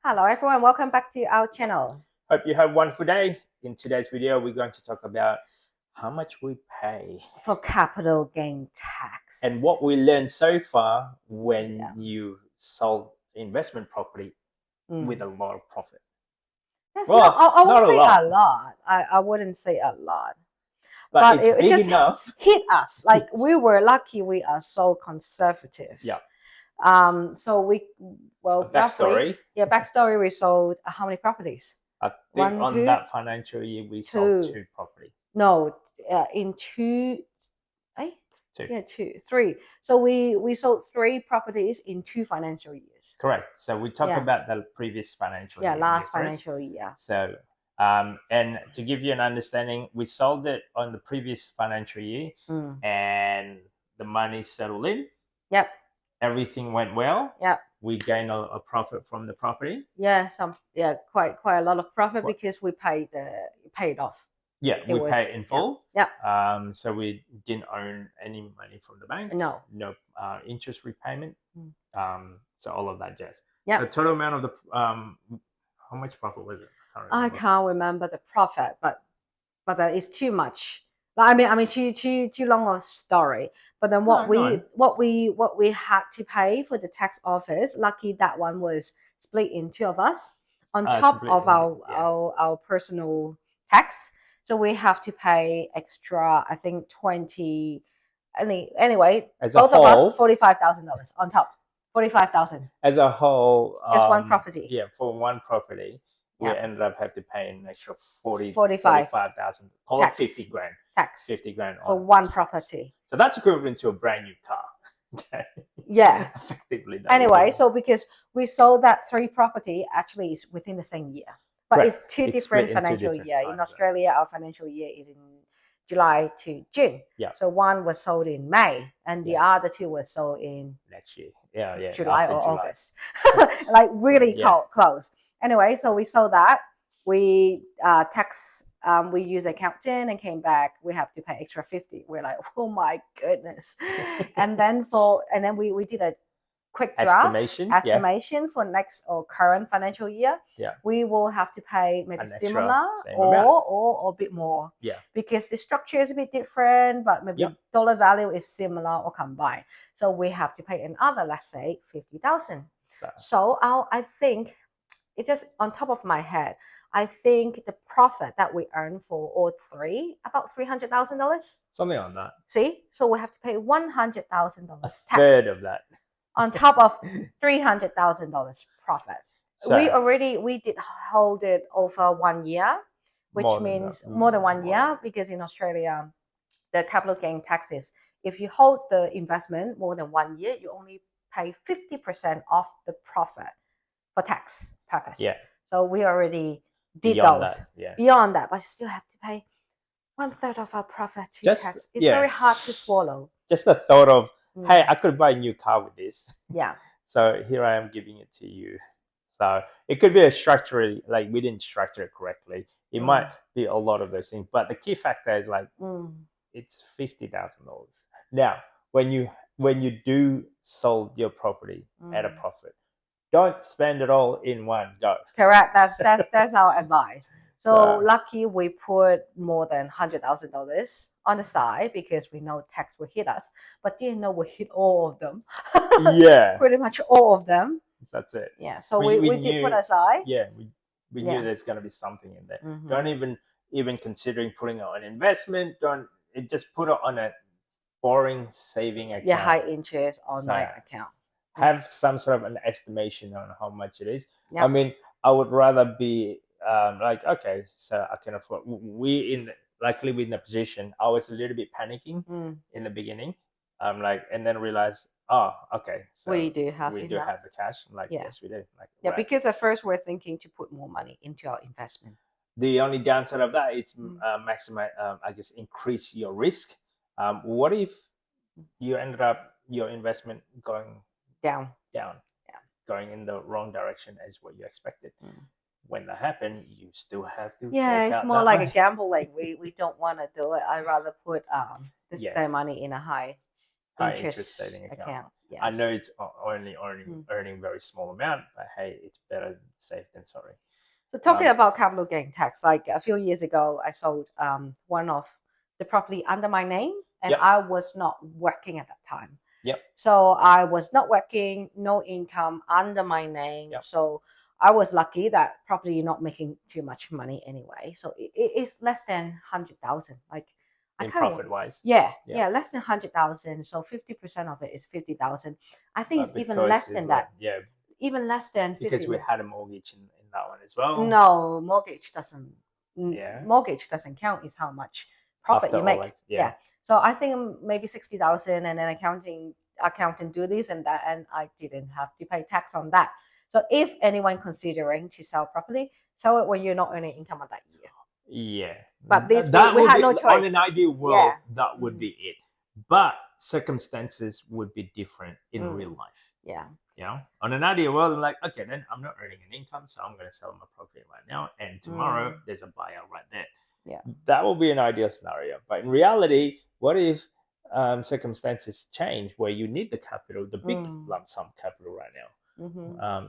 Hello everyone, welcome back to our channel. Hope you have a wonderful day. In today's video, we're going to talk about how much we pay for capital gain tax and what we learned so far when you sold investment property with a lot of profit. That's I wouldn't say a lot. I wouldn't say a lot. But it's big just enough. Hit us. Like we were lucky we are so conservative. Yeah. So backstory. Backstory, we sold how many properties? I think that financial year we sold 2 properties. No, in two. Two. Yeah, 3. So we sold 3 properties in 2 financial years. Correct. So we talked about the previous financial year. Yeah, last financial year. So and to give you an understanding, we sold it on the previous financial year and the money settled in. Yep. Everything went well. Yep. We gained a profit from the property. Yeah, quite a lot of profit because we paid off. Yeah, we paid in full. Yeah. So we didn't own any money from the bank. No interest repayment. So all of that jazz. Yeah. The total amount of the how much profit was it? I can't remember the profit, but it's too much. I mean, too long of story. But then what we had to pay for the tax office, lucky that one was split in 2 of us on top of our personal tax. So we have to pay extra, I think 20. Anyway, both of us $45,000 on top. 45,000 as a whole. Just one property. Yeah, for one property. We ended up having to pay an extra 45,000. Call it 50 grand. Tax. 50 grand for one property. So that's equivalent to a brand new car. Okay. Yeah. Effectively. Anyway, so because we sold that 3 property, actually is within the same year, but it's 2 different financial years. In Australia, our financial year is in July to June. Yeah. So one was sold in May, and the other 2 were sold in next year. Yeah. July or August. Like really close. Anyway, so we sold that. We we used accountant and came back. We have to pay extra 50. We're like, oh my goodness. and then we did a quick draft estimation for next or current financial year. Yeah. We will have to pay maybe similar or a bit more. Yeah. Because the structure is a bit different, but maybe dollar value is similar or combined. So we have to pay another, let's say, 50,000. So I think it's just on top of my head. I think the profit that we earn for all 3, about $300,000. Something like that. See? So we have to pay $100,000 tax. A third of that. On top of $300,000 profit. So, we did hold it over 1 year, which means more than 1 year, because in Australia, the capital gain taxes, if you hold the investment more than 1 year, you only pay 50% of the profit for tax purpose. Yeah. So we already did beyond those. That, yeah. Beyond that, but still have to pay 1/3 of our profit to tax. It's very hard to swallow. Just the thought of, hey, I could buy a new car with this. Yeah. So here I am giving it to you. So it could be a structure, like we didn't structure it correctly. It might be a lot of those things, but the key factor is like it's $50,000. Now, when you do sold your property at a profit, don't spend it all in one go. Correct. That's our advice. So lucky we put more than $100,000 on the side because we know tax will hit us, but didn't know we hit all of them. Yeah. Pretty much all of them. That's it. Yeah. So we did put aside. Yeah. We knew there's going to be something in there. Don't even considering putting it on investment. Just put it on a boring saving account. Yeah, high interest on my account. Have some sort of an estimation on how much it is. Yep. I mean, I would rather be like, okay, so I can afford. Luckily we're in a position. I was a little bit panicking in the beginning. And then realized, oh, okay, so we do have the cash. I'm like, yes, we do. Like, because at first we're thinking to put more money into our investment. The only downside of that is maximize, increase your risk. What if you ended up your investment going down, going in the wrong direction as what you expected? When that happened, you still have to. Yeah, it's more like a gambling. We don't want to do it. I'd rather put spare money in a high interest saving account. I know it's only earning very small amount, but hey, it's better safe than sorry. So talking about capital gain tax, like a few years ago, I sold one of the property under my name, and I was not working at that time. Yep. So I was not working, no income under my name. Yep. So I was lucky that property not making too much money anyway. So it's less than 100,000. Like in profit wise. Yeah, less than 100,000. So 50% of it is 50,000. I think it's even less than that. Yeah. Even less than 50. Because we had a mortgage in that one as well. No, mortgage doesn't. Yeah. Mortgage doesn't count. Is how much profit you make. So I think maybe 60,000, and then accounting do this and that, and I didn't have to pay tax on that. So if anyone considering to sell property, sell it when you're not earning income on that year. Yeah. But we had no choice. On an ideal world, that would be it. But circumstances would be different in real life. Yeah. You know, on an ideal world, I'm like, okay, then I'm not earning an income, so I'm going to sell my property right now, and tomorrow there's a buyer right there. Yeah, that will be an ideal scenario. But in reality, what if circumstances change where you need the capital, the big lump sum capital right now?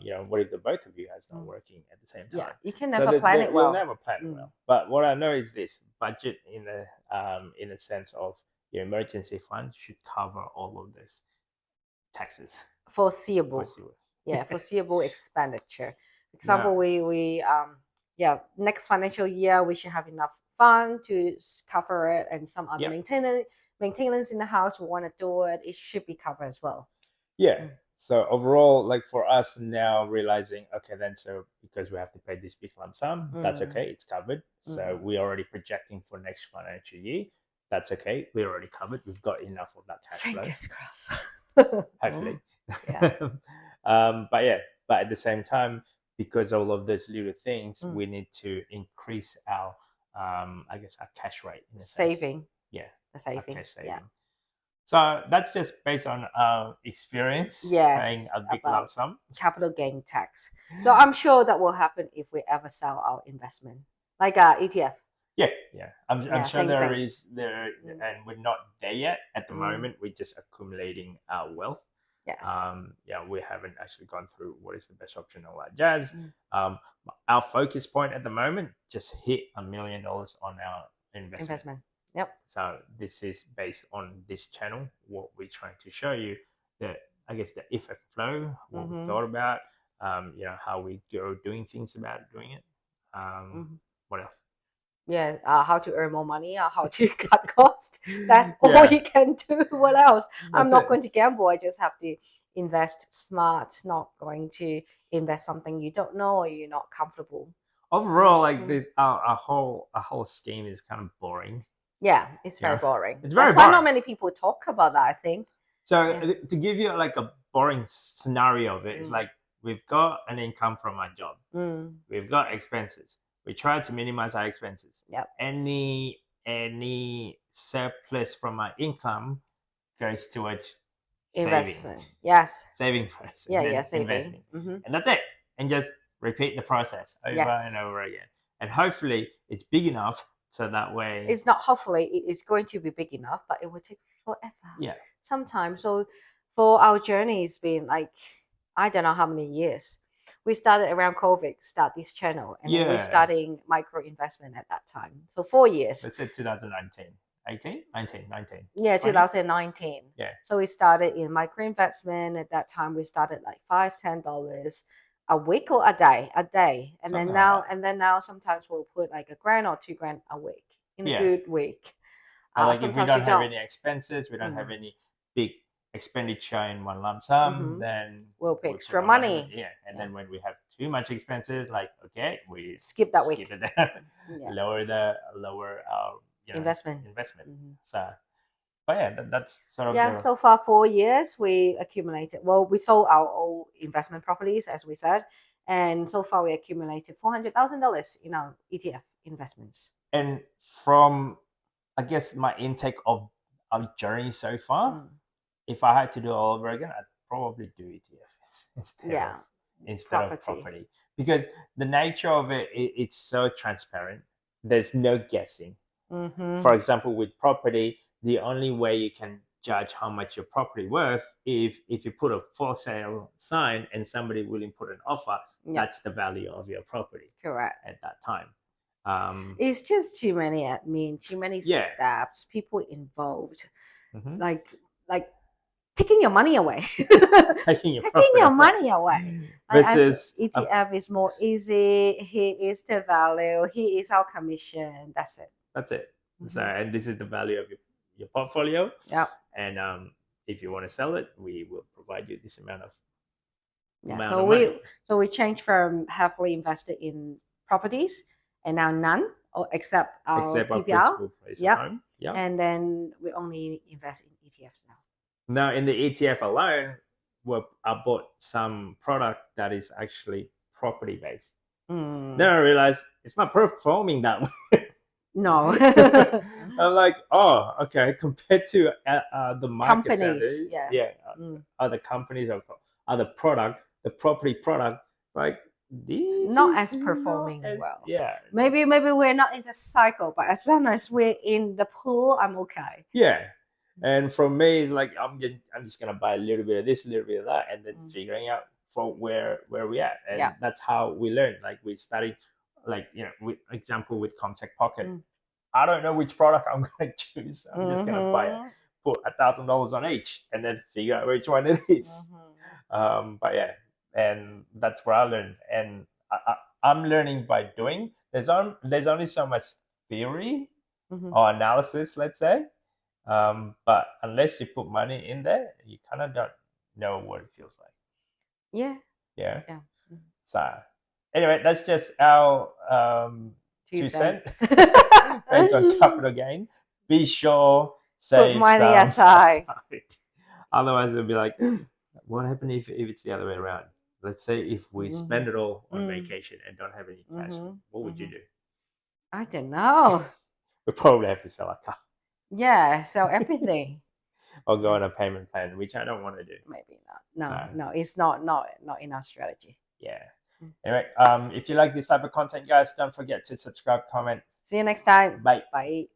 You know, what if the both of you guys not working at the same time? Yeah, you can never plan it well. You'll never plan it well. But what I know is this: budget in a sense of your emergency fund should cover all of this taxes. Foreseeable. Foreseeable expenditure. For example, we next financial year we should have enough fund to cover it, and some other maintenance in the house we want to do it should be covered as well. So overall, like for us now realizing, okay, then so because we have to pay this big lump sum, that's okay, it's covered. So we're already projecting for next financial year. That's okay, we're already covered. We've got enough of that cash flow. Fingers crossed. Hopefully. But at the same time, because all of those little things, we need to increase our I guess our cash rate in a saving. Sense. Yeah. The saving. Cash saving. So that's just based on our experience paying a big lump sum. Capital gain tax. So I'm sure that will happen if we ever sell our investment. Like ETF. Yeah. I'm sure there is, and we're not there yet at the moment. We're just accumulating our wealth. Yes. We haven't actually gone through what is the best option, all that jazz. Our focus point at the moment, just hit $1 million on our investment. Yep. So this is based on this channel, what we're trying to show you, that I guess the effort flow, what we thought about, how we go doing things about doing it. What else? Yeah, how to earn more money, how to cut costs. That's all you can do. What else? I'm not going to gamble. I just have to invest smart, not going to invest something you don't know or you're not comfortable. Overall, like this, our whole scheme is kind of boring. Yeah, it's very boring. It's very boring. That's why not many people talk about that, I think. So to give you like a boring scenario of it, it's like we've got an income from our job. We've got expenses. We try to minimize our expenses. Yep. Any surplus from our income goes towards investment. Saving. Yes. Saving first. Saving. Investing. And that's it. And just repeat the process over and over again. And hopefully it's big enough so that way. It's not hopefully, it is going to be big enough, but it will take forever. Yeah. Sometimes. So for our journey, it's been like, I don't know how many years. We started around COVID, start this channel, and then we're starting micro investment at that time. So 4 years. Let's say 2019. 19. Yeah, 2019. Yeah. So we started in micro investment. At that time, we started like $5-10 a week or a day, and then now sometimes we'll put like $1,000 or $2,000 a week in a good week. Like if we don't have any expenses, we don't have any big expenditure in one lump sum, then we'll pay extra money. And then when we have too much expenses, like we skip that week. Skip it down. lower our investment. So, but that's sort of so far 4 years we accumulated. Well, we sold our old investment properties, as we said, and so far we accumulated $400,000 in our ETF investments. And from, I guess, my intake of our journey so far, if I had to do it all over again, I'd probably do ETFs instead of property, because the nature of it's so transparent. There's no guessing. For example, with property, the only way you can judge how much your property worth if you put a for sale sign and somebody willing to put an offer. That's the value of your property. Correct. At that time. It's just too many admin, too many steps, people involved, like taking your money away. taking your money away. Versus ETF is more easy. Here is the value. Here is our commission. That's it. That's it. So, and this is the value of your portfolio. Yeah. And if you want to sell it, we will provide you this amount of money. So we changed from heavily invested in properties and now none, or except our PPR. Yeah. And then we only invest in ETFs now. Now in the ETF alone, I bought some product that is actually property based. Then I realized it's not performing that way. No. I'm like, oh, okay. Compared to the market companies, other companies or other product, the property product, like these not as performing well. Yeah. Maybe we're not in the cycle, but as long as we're in the pool, I'm okay. Yeah. And for me, it's like I'm just gonna buy a little bit of this, a little bit of that, and then figuring out for where we at. And that's how we learn. Like we studied, like with example with Contact Pocket. I don't know which product I'm gonna choose. I'm just gonna buy it, put $1,000 on each, and then figure out which one it is. But yeah, and that's where I learned, and I'm learning by doing. There's only so much theory or analysis, let's say. But unless you put money in there, you kind of don't know what it feels like. Yeah. So anyway, that's just our 2 cents based on capital gain. Be sure save put money aside. Otherwise, it'll be like, what happens if it's the other way around? Let's say if we spend it all on vacation and don't have any cash, what would you do? I don't know. We'll probably have to sell our car. Yeah, sell everything. Or go on a payment plan, which I don't want to do. Maybe not. No, it's not in our strategy. Yeah. Anyway, if you like this type of content, guys, don't forget to subscribe, comment. See you next time. Bye. Bye.